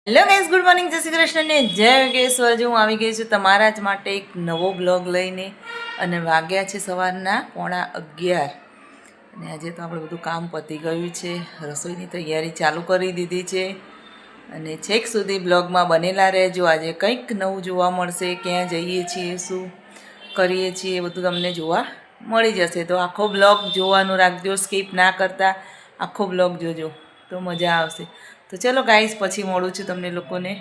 Hello guys, good morning, જય શ્રી કૃષ્ણ ને જય યોગેશ્વર. હું આવી ગઈ છું તમારા જ માટે એક નવો બ્લોગ લઈને. અને વાગ્યા છે સવારના 11:15 અને આજે તો આપણે બધું કામ પતી ગયું છે. રસોઈની તૈયારી ચાલુ કરી દીધી છે અને છેક સુધી બ્લોગમાં બનેલા રહેજો. આજે કંઈક નવું જોવા મળશે, ક્યાં જઈએ છીએ, શું કરીએ છીએ, એ બધું તમને જોવા મળી જશે. તો આખો બ્લોગ જોવાનું રાખજો, સ્કીપ ના કરતા આખો બ્લોગ જોજો તો મજા આવશે. તો ચલો ગાઈસ, પછી મળું છું તમને લોકોને.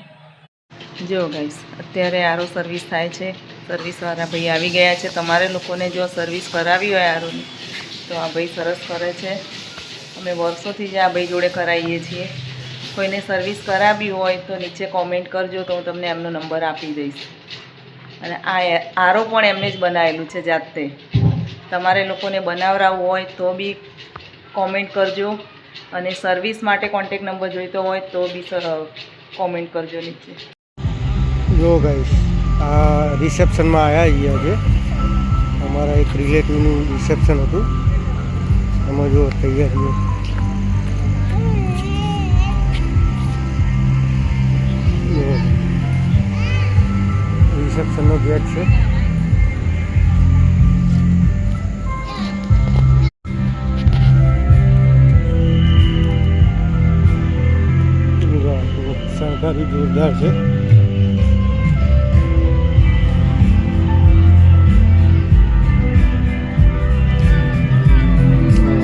જો ગાઈસ, અત્યારે આરો સર્વિસ થાય છે. સર્વિસવાળા ભાઈ આવી ગયા છે. તમારે લોકોને જો સર્વિસ કરાવી હોય આરોની તો આ ભાઈ સરસ કરે છે. અમે વર્ષોથી જ આ ભાઈ જોડે કરાવીએ છીએ. કોઈને સર્વિસ કરાવી હોય તો નીચે કોમેન્ટ કરજો, તો હું તમને એમનો નંબર આપી દઈશ. અને આ આરો પણ એમને જ બનાવેલું છે જાતે. તમારે લોકોને બનાવરાવવું હોય તો બી કોમેન્ટ કરજો. અને સર્વિસ માટે કોન્ટેક નંબર જોઈતો હોય તો બી કોમેન્ટ કરજો નીચે. જો ગાઈસ, આ રિસેપ્શનમાં આવ્યા છીએ. અમારા એક રિલેટિવનું રિસેપ્શન હતું, એમાં જો તૈયારીઓ. રિસેપ્શનનો ગેટ છે. શણગારી જોરદાર છે.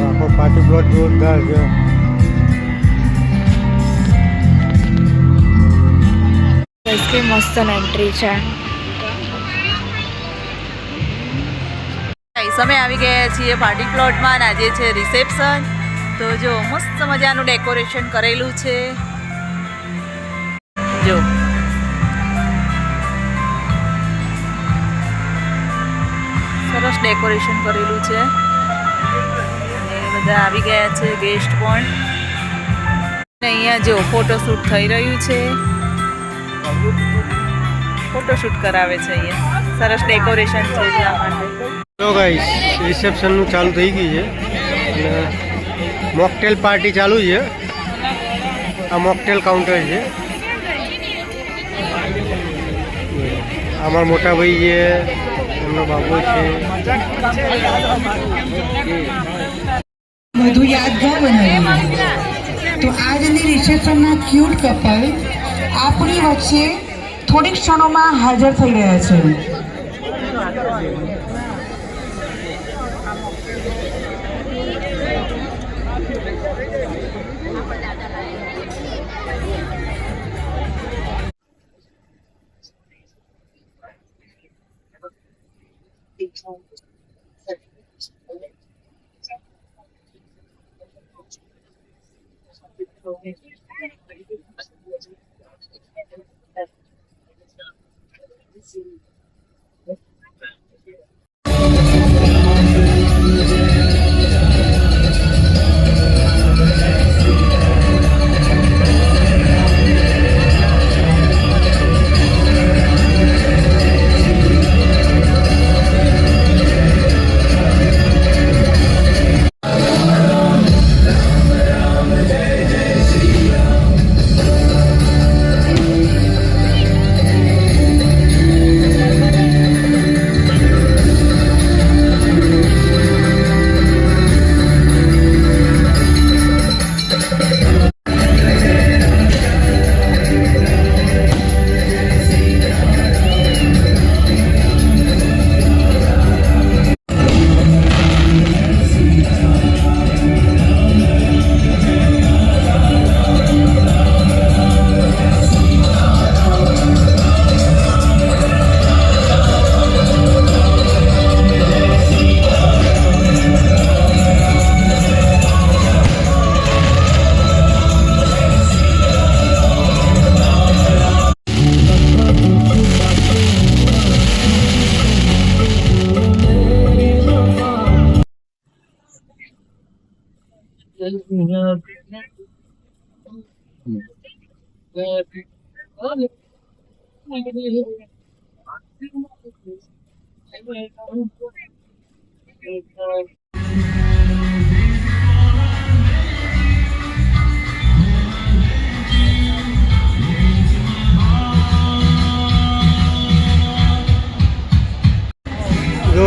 આખો પાર્ટી પ્લોટ જોરદાર છે. इसकी मस्त एंट्री है. અમે આવી ગયા છીએ પાર્ટી પ્લોટમાં. આજે છે રિસેપ્શન. તો જો મસ્ત મજાનું ડેકોરેશન કરેલું છે. જો સરસ ડેકોરેશન કરેલું છે. અને બધા આવી ગયા છે ગેસ્ટ પણ. અહીંયા જો ફોટોશૂટ થઈ રહ્યું છે. ફોટોશૂટ કરાવે છે અહીંયા. સરસ ડેકોરેશન છે એટલા માટે. તો ગાઈસ, રિસેપ્શનનું ચાલુ થઈ ગયું છે અને મોકટેલ પાર્ટી ચાલુ છે. આ મોકટેલ કાઉન્ટર છે. અમારા મોટા ભાઈ છે, એમનો બાબો છે. વધુ યાદગાર બનાવી. તો આજની રિસેપ્શનના ક્યુટ કપલ આપણી વચ્ચે થોડીક ક્ષણોમાં હાજર થઈ રહ્યા છે.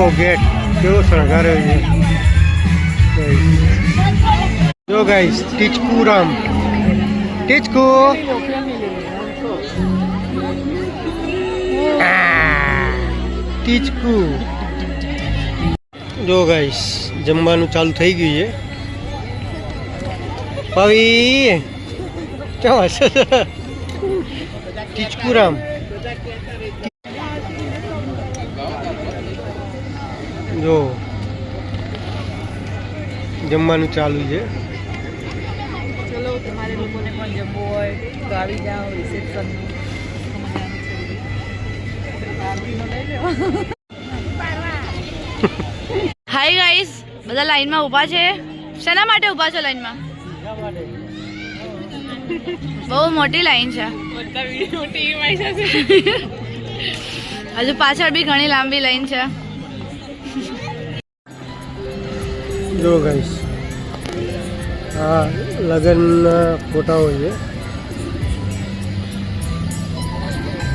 જો ગેટ કેવો શણગાર્યો છે Guys. જો ગાઈસ ટીચકુ રામ ટીચકુ ટીચકુ જો ગાઈસ જમવાનું ચાલુ થઈ ગયું છે પવી કેવા છે ટીચકુ રામ જો જમવાનું ચાલુ છે ચલો તમારે લોકોને પણ જમવું હોય તો આવી જાઓ રિસેપ્શન હાય ગાઈસ, બધા લાઈનમાં ઊભા છે. શેના માટે ઊભા છો લાઈનમાં? બહુ મોટી લાઈન છે. હજુ પાછળ બી ઘણી લાંબી લાઈન છે. જો ગાઈસ આ લગ્નના ફોટાઓ છે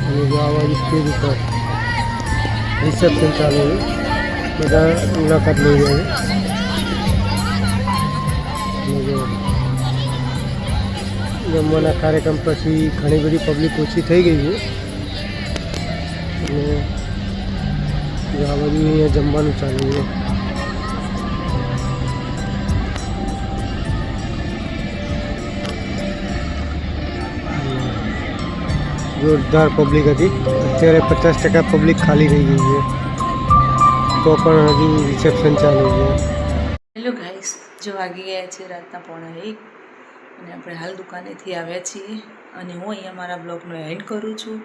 અને જો આ બાજુ સ્ટેજ ઉપર રિસેપ્શન ચાલે છે બધા મુલાકાત લઈ રહ્યા છે અને જો જમવાના કાર્યક્રમ પછી ઘણી બધી પબ્લિક ઓછી થઈ ગઈ છે અને જો આ બાજુ અહીંયા જમવાનું ચાલે છે જોરદાર પબ્લિક હતી અત્યારે 50% પબ્લિક ખાલી થઈ ગઈ છે તો પણ હજુ રિસેપ્શન ચાલુ છે હેલો ગાઈસ, જો વાગી ગયા છે રાતના 1:30 અને આપણે હાલ દુકાનેથી આવ્યા છીએ અને હું અહીંયા મારા બ્લોગનો એન્ડ કરું છું.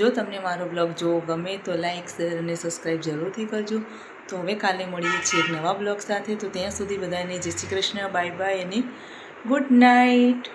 જો તમને મારો બ્લોગ જોવો ગમે તો લાઇક શેર અને સબસ્ક્રાઈબ જરૂરથી કરજો. તો હવે કાલે મળીએ છીએ એક નવા બ્લોગ સાથે. તો ત્યાં સુધી બધાને જય શ્રી કૃષ્ણ, બાય બાય અને ગુડ નાઇટ.